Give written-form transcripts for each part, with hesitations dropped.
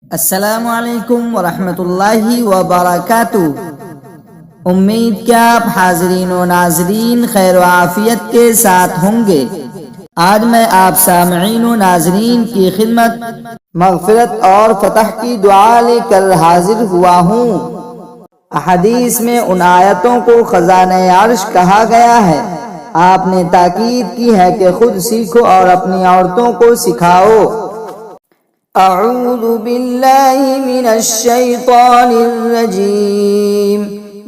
अस्सलामु अलैकुम वरहमतुल्लाहि वबरकातुहू। उम्मीद क्या आप हाज़रीन व नाज़रीन खैर व आफियत के साथ होंगे। आज मैं आप सामईन व नाज़रीन की खिदमत मग़फ़िरत और फतह की दुआ लेकर हाजिर हुआ हूँ। हदीस में उन आयतों को खज़ाने अर्श कहा गया है। आपने ताकीद की है कि खुद सीखो और अपनी औरतों को सिखाओ। अऊज़ु बिल्लाहि मिनश शैतानिर रजीम।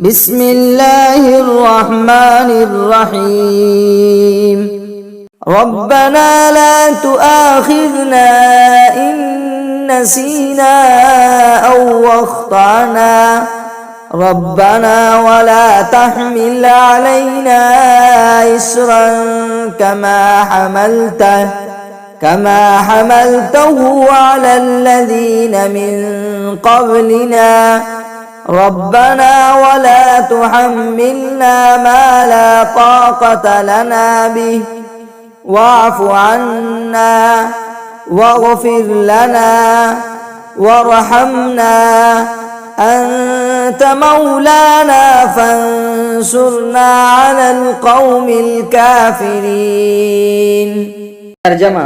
बिस्मिल्लाहिर रहमानिर रहीम। रब्बना ला तुआखिज़ना इन नसीना औ अख़्ताना रब्बना वला तहमिल अलैना इस्रन कमा हमलतहु अलल्लज़ीन मिन क़ब्लिना रब्बना वला तुहम्मिलना मा ला ताक़त लना बिहि वाअफ़ु अन्ना वग़फ़िर लना वरहमना अंत मौलाना फंसुरना अलल क़ौमिल काफ़िरीन। तर्जमा: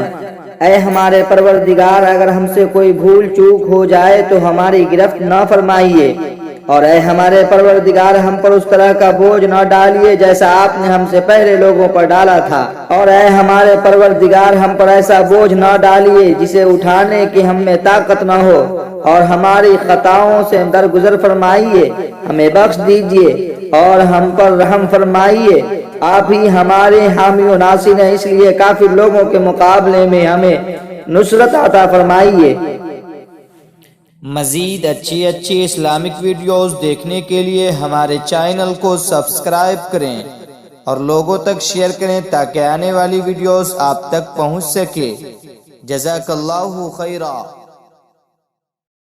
ऐ हमारे परवरदिगार, अगर हमसे कोई भूल चूक हो जाए तो हमारी गिरफ्त न फरमाइए, और ऐ हमारे परवरदिगार, हम पर उस तरह का बोझ न डालिए जैसा आपने हमसे पहले लोगों पर डाला था, और ऐ हमारे परवरदिगार, हम पर ऐसा बोझ न डालिए जिसे उठाने की हम में ताकत न हो, और हमारी खताओं से दरगुजर फरमाइए, हमें बख्श दीजिए और हम पर रहम फरमाइए। आप ही हमारे हामी और नासिर हैं, इसलिए काफिर लोगों के मुकाबले में हमें नुसरत अता फरमाइए। मज़ीद अच्छी इस्लामिक वीडियोस देखने के लिए हमारे चैनल को सब्सक्राइब करें और लोगों तक शेयर करें ताकि आने वाली वीडियोस आप तक पहुंच सके। जज़ाकल्लाहु खैरा।